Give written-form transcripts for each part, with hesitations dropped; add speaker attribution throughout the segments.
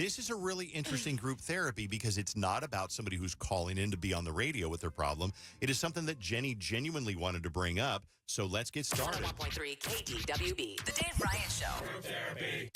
Speaker 1: This is a really interesting group therapy because it's not about somebody who's calling in to be on the radio with their problem. It is something that Jenny genuinely wanted to bring up. So let's get started.
Speaker 2: 101.3 KDWB, The Dave Ryan Show.
Speaker 1: Group therapy.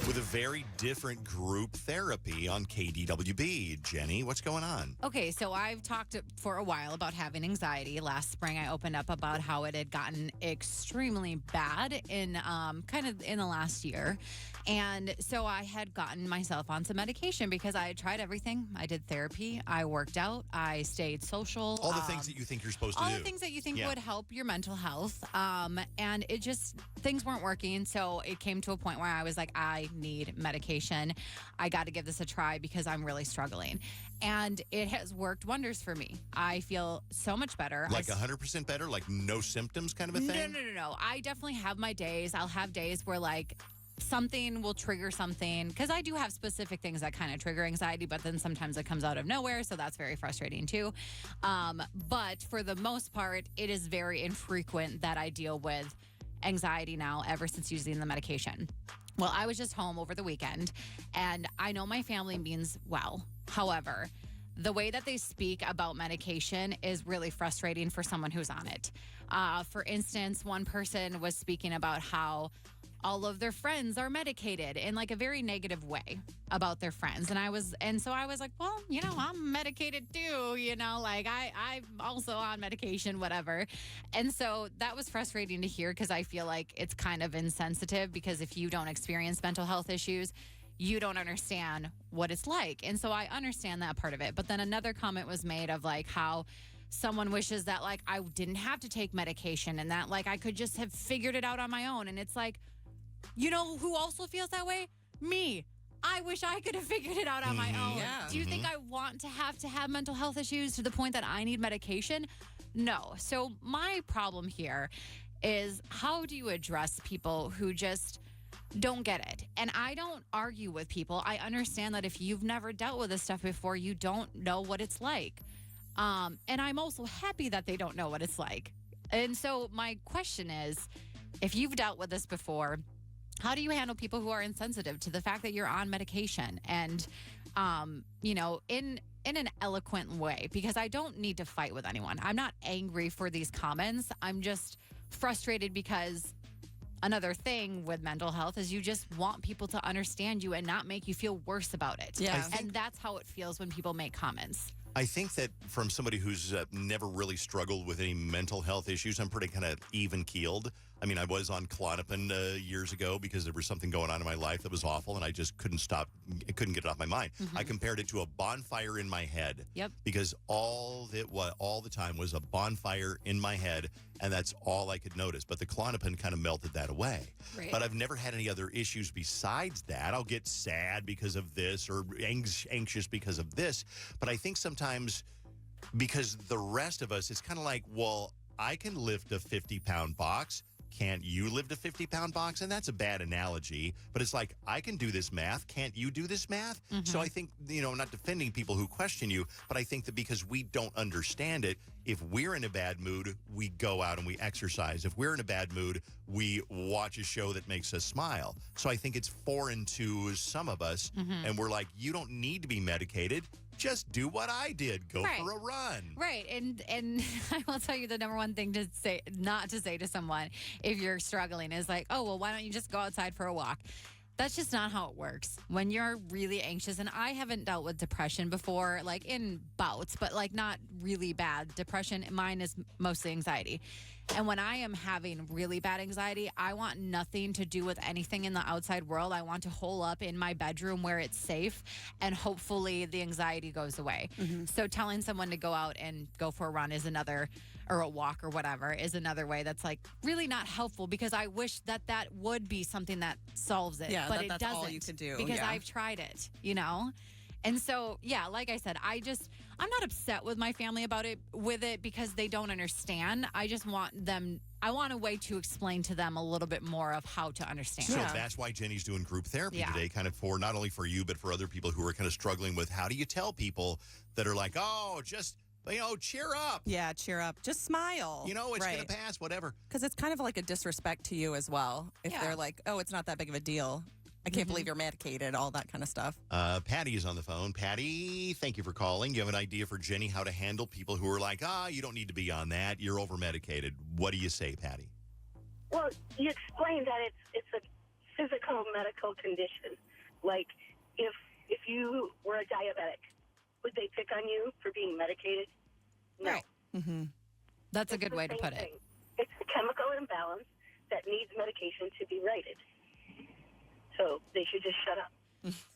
Speaker 1: With a very different group therapy on KDWB. Jenny, what's going on?
Speaker 3: Okay, so I've talked for a while about having anxiety. Last spring, I opened up about how it had gotten extremely bad in kind of in the last year. And so I had gotten myself on some medication because I had tried everything. I did therapy. I worked out. I stayed social.
Speaker 1: All the things that you think you're supposed to do.
Speaker 3: All the things that you think would help your mental health. And it just, things weren't working. So it came to a point where I was like, I need medication. I got to give this a try because I'm really struggling. And it has worked wonders for me. I feel so much better.
Speaker 1: Like 100% better? Like no symptoms kind of a thing?
Speaker 3: No. I definitely have my days. I'll have days where like something will trigger something because I do have specific things that kind of trigger anxiety, but then sometimes it comes out of nowhere. So that's very frustrating too. But for the most part, it is very infrequent that I deal with anxiety now ever since using the medication. Well, I was just home over the weekend and I know my family means well. However, the way that they speak about medication is really frustrating for someone who's on it. For instance, one person was speaking about how all of their friends are medicated in like a very negative way about their friends. And so I was like, well, I'm medicated too, like I'm also on medication, whatever. And so that was frustrating to hear because I feel like it's kind of insensitive because if you don't experience mental health issues, you don't understand what it's like. And so I understand that part of it. But then another comment was made of like how someone wishes that like I didn't have to take medication and that like I could just have figured it out on my own. And it's like, you know who also feels that way? Me. I wish I could have figured it out on my own.
Speaker 4: Yeah.
Speaker 3: Do you think I want to have mental health issues to the point that I need medication? No. So my problem here is how do you address people who just don't get it? And I don't argue with people. I understand that if you've never dealt with this stuff before, you don't know what it's like. And I'm also happy that they don't know what it's like. And so my question is, if you've dealt with this before, how do you handle people who are insensitive to the fact that you're on medication and, in an eloquent way? Because I don't need to fight with anyone. I'm not angry for these comments. I'm just frustrated because another thing with mental health is you just want people to understand you and not make you feel worse about it.
Speaker 4: Yeah.
Speaker 3: And that's how it feels when people make comments.
Speaker 1: I think that from somebody who's never really struggled with any mental health issues, I'm pretty kind of even-keeled. I mean, I was on Klonopin years ago because there was something going on in my life that was awful, and I just couldn't get it off my mind. Mm-hmm. I compared it to a bonfire in my head.
Speaker 3: Yep.
Speaker 1: Because all the time was a bonfire in my head, and that's all I could notice. But the Klonopin kind of melted that away.
Speaker 3: Right.
Speaker 1: But I've never had any other issues besides that. I'll get sad because of this or anxious because of this. But I think sometimes because the rest of us, it's kind of like, well, I can lift a 50-pound box. Can't you lift a 50-pound box? And that's a bad analogy, but it's like, I can do this math. Can't you do this math? Mm-hmm. So I think, I'm not defending people who question you, but I think that because we don't understand it, if we're in a bad mood, we go out and we exercise. If we're in a bad mood, we watch a show that makes us smile. So I think it's foreign to some of us, and we're like, you don't need to be medicated. Just do what I did. Go for a run.
Speaker 3: Right. And I will tell you the number one thing to say, not to say to someone if you're struggling is like, oh, well, why don't you just go outside for a walk? That's just not how it works. When you're really anxious, and I haven't dealt with depression before, like in bouts, but like not really bad depression. Mine is mostly anxiety. And when I am having really bad anxiety, I want nothing to do with anything in the outside world. I want to hole up in my bedroom where it's safe, and hopefully the anxiety goes away. Mm-hmm. So telling someone to go out and go for a run is another, or a walk or whatever, is another way that's like really not helpful, because I wish that would be something that solves it.
Speaker 4: Yeah,
Speaker 3: but it
Speaker 4: that's
Speaker 3: doesn't,
Speaker 4: all you could do.
Speaker 3: Because I've tried it, And so, yeah, like I said, I'm not upset with my family about it, because they don't understand. I just want a way to explain to them a little bit more of how to understand.
Speaker 1: So that's why Jenny's doing group therapy today, kind of for, not only for you, but for other people who are kind of struggling with, how do you tell people that are like, oh, just, cheer up.
Speaker 4: Yeah, cheer up. Just smile.
Speaker 1: It's going to pass, whatever.
Speaker 4: Because it's kind of like a disrespect to you as well. If they're like, oh, it's not that big of a deal. I can't believe you're medicated, all that kind of stuff.
Speaker 1: Patty is on the phone. Patty, thank you for calling. You have an idea for Jenny how to handle people who are like, you don't need to be on that. You're over-medicated. What do you say, Patty?
Speaker 5: Well, you explained that it's a physical medical condition. Like, if you were a diabetic, would they pick on you for being medicated? No.
Speaker 3: Right.
Speaker 4: Mm-hmm.
Speaker 3: That's a
Speaker 5: It's
Speaker 3: good
Speaker 5: the
Speaker 3: way to
Speaker 5: same
Speaker 3: put it.
Speaker 5: thing. It's a chemical imbalance that needs medication to be righted. So they should just shut up.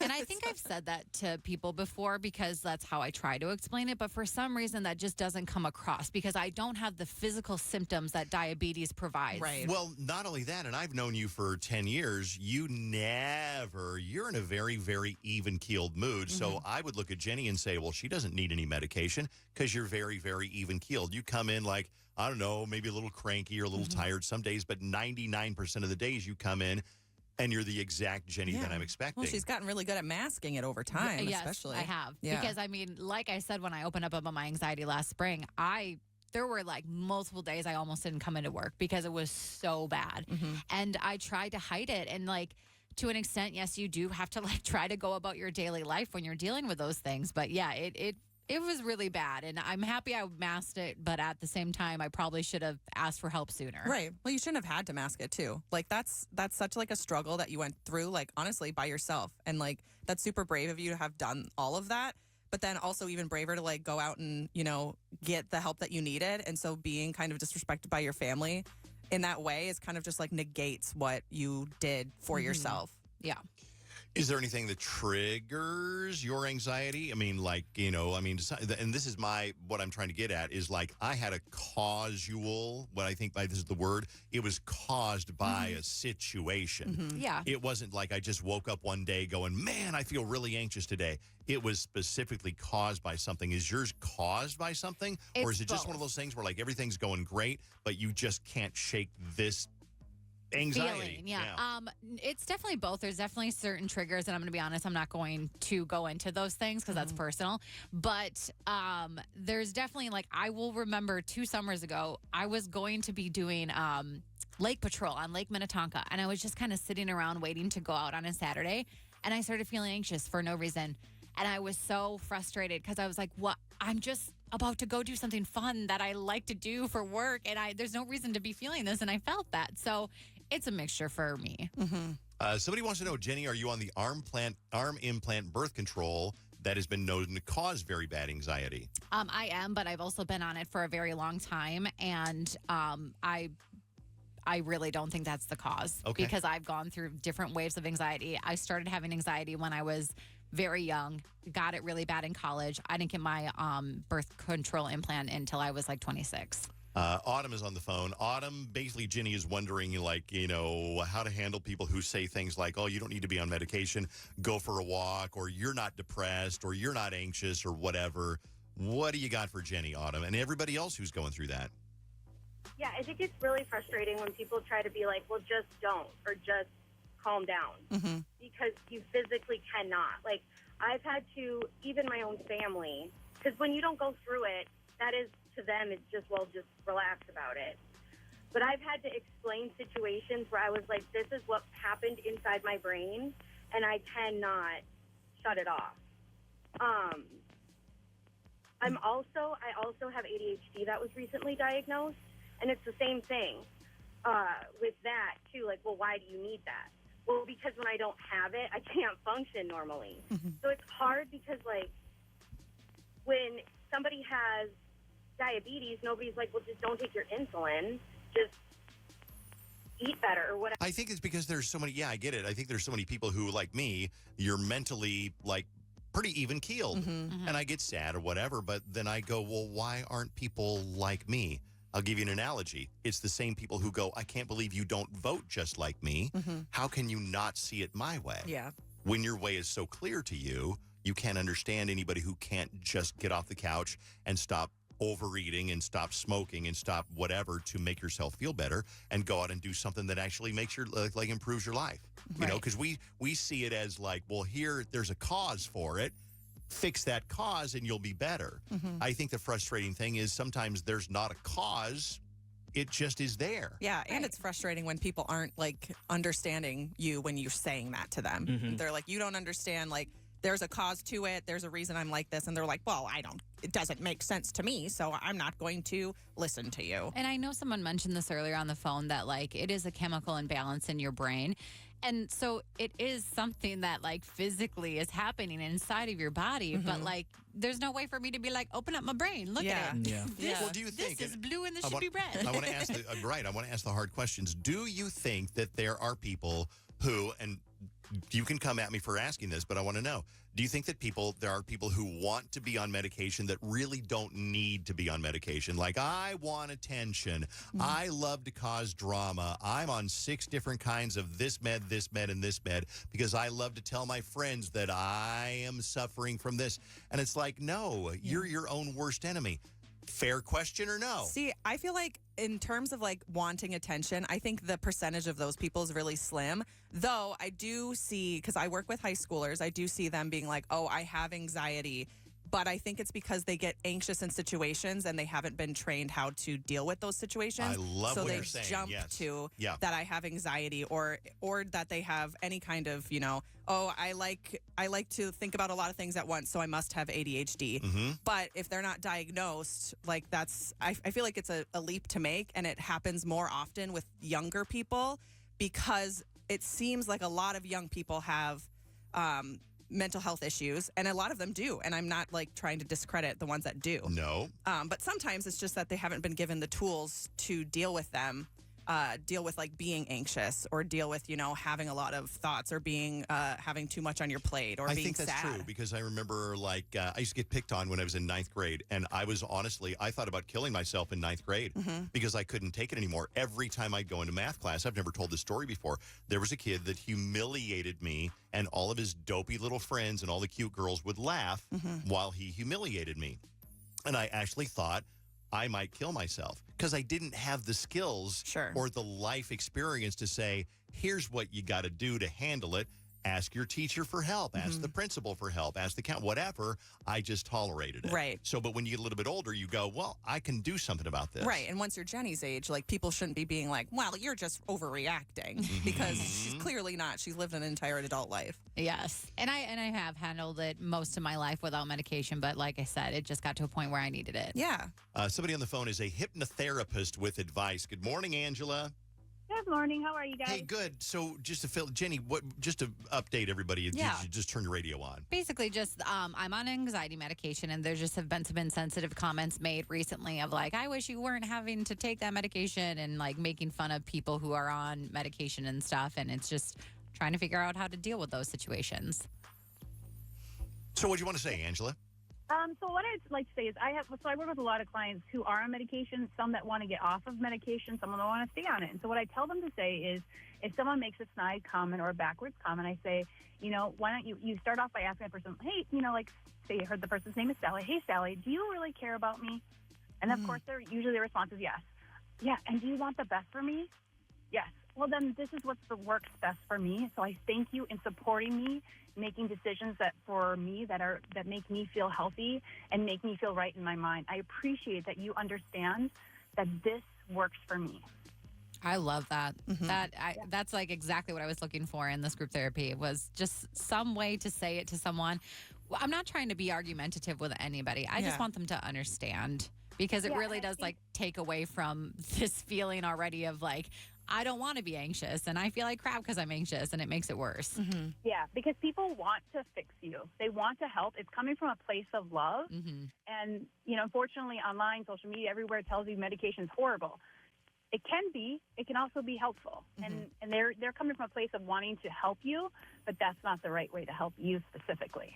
Speaker 3: And I think I've said that to people before because that's how I try to explain it. But for some reason, that just doesn't come across because I don't have the physical symptoms that diabetes provides.
Speaker 4: Right.
Speaker 1: Well, not only that, and I've known you for 10 years, you're in a very, very even-keeled mood. So I would look at Jenny and say, well, she doesn't need any medication because you're very, very even-keeled. You come in like, I don't know, maybe a little cranky or a little tired some days, but 99% of the days you come in and you're the exact Jenny that I'm expecting.
Speaker 4: Well, she's gotten really good at masking it over time,
Speaker 3: Yes,
Speaker 4: especially.
Speaker 3: I have.
Speaker 4: Yeah.
Speaker 3: Because, I mean, like I said, when I opened up about my anxiety last spring, there were like multiple days I almost didn't come into work because it was so bad. And I tried to hide it. And like, to an extent, yes, you do have to like try to go about your daily life when you're dealing with those things. But yeah, it was really bad. And I'm happy I masked it. But at the same time, I probably should have asked for help sooner.
Speaker 4: Right. Well, you shouldn't have had to mask it too. Like that's such like a struggle that you went through, like honestly, by yourself. And like that's super brave of you to have done all of that. But then also even braver to like go out and, get the help that you needed. And so being kind of disrespected by your family in that way is kind of just like negates what you did for yourself.
Speaker 3: Yeah.
Speaker 1: Is there anything that triggers your anxiety? I mean, like, and this is what I'm trying to get at is like, I had a what I think this is the word, it was caused by a situation.
Speaker 3: Yeah.
Speaker 1: It wasn't like I just woke up one day going, man, I feel really anxious today. It was specifically caused by something. Is yours caused by something? Or is it just one of those things where like everything's going great, but you just can't shake this anxiety?
Speaker 3: Feeling, yeah. It's definitely both. There's definitely certain triggers, and I'm going to be honest, I'm not going to go into those things because that's personal. But there's definitely like I will remember 2 summers ago, I was going to be doing lake patrol on Lake Minnetonka, and I was just kind of sitting around waiting to go out on a Saturday, and I started feeling anxious for no reason, and I was so frustrated because I was like, "What? I'm just about to go do something fun that I like to do for work, and there's no reason to be feeling this," and I felt that. So it's a mixture for me.
Speaker 1: Somebody wants to know, Jenny, are you on the arm implant birth control that has been known to cause very bad anxiety?
Speaker 3: I am, but I've also been on it for a very long time, and I really don't think that's the cause because I've gone through different waves of anxiety. I started having anxiety when I was very young, got it really bad in college. I didn't get my birth control implant until I was like 26.
Speaker 1: Autumn is on the phone. Autumn, basically, Jenny is wondering, how to handle people who say things like, oh, you don't need to be on medication, go for a walk, or you're not depressed, or you're not anxious, or whatever. What do you got for Jenny, Autumn, and everybody else who's going through that?
Speaker 5: Yeah, I think it's really frustrating when people try to be like, well, just don't, or just calm down, because you physically cannot. Like, I've had to, even my own family, because when you don't go through it, that is, to them, it's just, well, just relax about it. But I've had to explain situations where I was like, this is what happened inside my brain, and I cannot shut it off. I also have ADHD that was recently diagnosed, and it's the same thing with that, too. Like, well, why do you need that? Well, because when I don't have it, I can't function normally. So it's hard because, like, when somebody has diabetes, nobody's like, well, just don't take your insulin. Just eat better or whatever.
Speaker 1: I think it's because there's so many, I get it. I think there's so many people who, like me, you're mentally, like, pretty even-keeled. And I get sad or whatever, but then I go, well, why aren't people like me? I'll give you an analogy. It's the same people who go, I can't believe you don't vote just like me. How can you not see it my way?
Speaker 4: Yeah.
Speaker 1: When your way is so clear to you, you can't understand anybody who can't just get off the couch and stop overeating and stop smoking and stop whatever to make yourself feel better and go out and do something that actually makes your like improves your life. You know, because we see it as like, well, there's a cause for it. Fix that cause and you'll be better. I think the frustrating thing is sometimes there's not a cause it just is there.
Speaker 4: Yeah, and it's frustrating when people aren't like understanding you when you're saying that to them. They're like, you don't understand, like, there's a cause to it. There's a reason I'm like this. And they're like, well, it doesn't make sense to me, so I'm not going to listen to you.
Speaker 3: And I know someone mentioned this earlier on the phone that, like, it is a chemical imbalance in your brain. And so it is something that, like, physically is happening inside of your body. But, like, there's no way for me to be like, open up my brain. Look at it.
Speaker 6: Yeah.
Speaker 3: This,
Speaker 1: Well, do you think
Speaker 3: this is blue and this should be red.
Speaker 1: I want to ask I want to ask the hard questions. Do you think that there are people who, and you can come at me for asking this, but I want to know, do you think that there are people who want to be on medication that really don't need to be on medication? Like, I want attention. I love to cause drama. I'm on 6 different kinds of this med, and this med because I love to tell my friends that I am suffering from this. And it's like, no, you're your own worst enemy. Fair question or no?
Speaker 4: See, I feel like in terms of like wanting attention, I think the percentage of those people is really slim. Though I do see, because I work with high schoolers, I do see them being like, oh, I have anxiety. But I think it's because they get anxious in situations and they haven't been trained how to deal with those situations.
Speaker 1: I love
Speaker 4: so
Speaker 1: what
Speaker 4: they
Speaker 1: you're saying.
Speaker 4: jump
Speaker 1: Yes.
Speaker 4: to
Speaker 1: Yeah.
Speaker 4: that I have anxiety or that they have any kind of, oh, I like to think about a lot of things at once, so I must have ADHD. But if they're not diagnosed, like I feel like it's a leap to make, and it happens more often with younger people because it seems like a lot of young people have mental health issues, and a lot of them do. And I'm not like trying to discredit the ones that do.
Speaker 1: No.
Speaker 4: But sometimes it's just that they haven't been given the tools to deal with them, deal with like being anxious or deal with, having a lot of thoughts or being having too much on your plate or
Speaker 1: I
Speaker 4: being
Speaker 1: think that's
Speaker 4: sad.
Speaker 1: true because I remember I used to get picked on when I was in 9th grade, and I thought about killing myself in 9th grade because I couldn't take it anymore. Every time I'd go into math class, I've never told this story before, there was a kid that humiliated me, and all of his dopey little friends and all the cute girls would laugh while he humiliated me. And I actually thought I might kill myself because I didn't have the skills or the life experience to say, here's what you got to do to handle it. Ask your teacher for help. Ask the principal for help. Ask the count. Whatever. I just tolerated it.
Speaker 4: Right.
Speaker 1: So, but when you get a little bit older, you go, well, I can do something about this.
Speaker 4: Right. And once you're Jenny's age, like people shouldn't be being like, well, you're just overreacting because she's clearly not. She's lived an entire adult life.
Speaker 3: Yes. And I have handled it most of my life without medication. But like I said, it just got to a point where I needed it.
Speaker 4: Yeah.
Speaker 1: Somebody on the phone is a hypnotherapist with advice. Good morning, Angela.
Speaker 5: Good morning. How are you guys?
Speaker 1: Hey, good. So just to fill, Jenny, just to update everybody, you just turn your radio on.
Speaker 3: Basically, just I'm on anxiety medication, and there just have been some insensitive comments made recently of like, I wish you weren't having to take that medication, and like making fun of people who are on medication and stuff. And it's just trying to figure out how to deal with those situations.
Speaker 1: So what do you want to say, Angela?
Speaker 5: So what I'd like to say is I work with a lot of clients who are on medication, some that want to get off of medication, some that want to stay on it. And so what I tell them to say is if someone makes a snide comment or a backwards comment, I say, why don't you start off by asking a person, hey, say you heard the person's name is Sally. Hey, Sally, do you really care about me? And of course, usually the response is yes. Yeah, and do you want the best for me? Yes. Well, then this is what's works best for me. So I thank you in supporting me, making decisions that make me feel healthy and make me feel right in my mind. I appreciate that you understand that this works for me.
Speaker 3: I love that. That's like exactly what I was looking for in this group therapy. It was just some way to say it to someone. Well, I'm not trying to be argumentative with anybody. I just want them to understand, because it really does like take away from this feeling already of like, I don't want to be anxious and I feel like crap because I'm anxious, and it makes it worse.
Speaker 5: Yeah, because people want to fix you. They want to help. It's coming from a place of love. And, unfortunately, online, social media, everywhere tells you medication is horrible. It can be. It can also be helpful. And they're coming from a place of wanting to help you, but that's not the right way to help you specifically.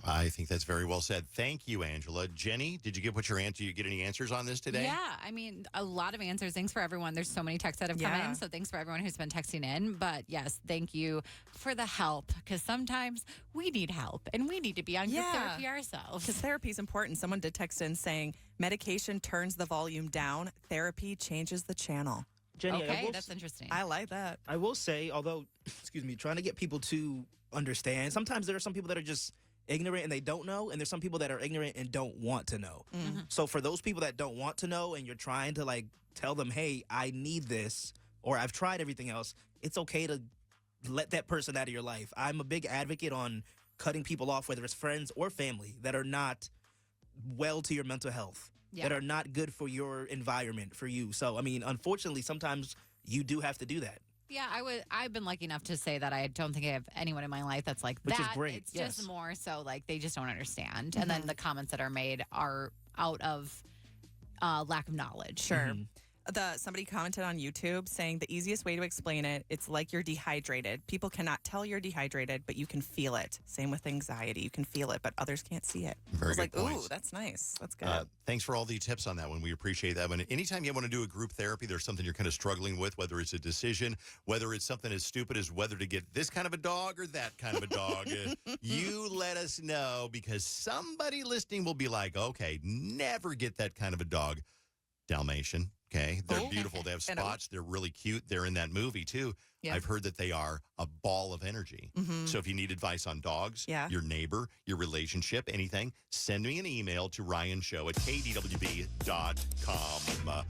Speaker 1: I think that's very well said. Thank you, Angela. Jenny, did you get your answer? You get any answers on this today?
Speaker 3: Yeah, I mean, a lot of answers. Thanks for everyone. There's so many texts that have come in, so thanks for everyone who's been texting in. But yes, thank you for the help, because sometimes we need help and we need to be on group therapy ourselves.
Speaker 4: Because therapy is important. Someone did text in saying medication turns the volume down, therapy changes the channel.
Speaker 6: Jenny,
Speaker 3: Okay, that's interesting.
Speaker 4: I like that.
Speaker 6: I will say, although, trying to get people to understand, sometimes there are some people that are just ignorant and they don't know, and there's some people that are ignorant and don't want to know. So for those people that don't want to know and you're trying to like tell them, hey, I need this, or I've tried everything else, it's okay to let that person out of your life. I'm a big advocate on cutting people off, whether it's friends or family, that are not well to your mental health, that are not good for your environment, for you. So, I mean, unfortunately, sometimes you do have to do that.
Speaker 3: Yeah, I've been lucky enough to say that I don't think I have anyone in my life that's like
Speaker 6: Which
Speaker 3: that.
Speaker 6: is great.
Speaker 3: It's
Speaker 6: Yes.
Speaker 3: just more so like they just don't understand. And then the comments that are made are out of lack of knowledge.
Speaker 4: Sure. Somebody commented on YouTube saying the easiest way to explain it, it's like you're dehydrated. People cannot tell you're dehydrated, but you can feel it. Same with anxiety. You can feel it, but others can't see it.
Speaker 1: Very
Speaker 4: I was
Speaker 1: good
Speaker 4: like,
Speaker 1: points.
Speaker 4: ooh, that's nice. That's good.
Speaker 1: Thanks for all the tips on that one. We appreciate that one. Anytime you want to do a group therapy, there's something you're kind of struggling with, whether it's a decision, whether it's something as stupid as whether to get this kind of a dog or that kind of a dog, you let us know, because somebody listening will be like, okay, never get that kind of a dog. Dalmatian. Okay. They're beautiful. They have spots. They're really cute. They're in that movie too.
Speaker 4: Yeah.
Speaker 1: I've heard that they are a ball of energy. So if you need advice on dogs, your neighbor, your relationship, anything, send me an email to ryanshow@kdwb.com.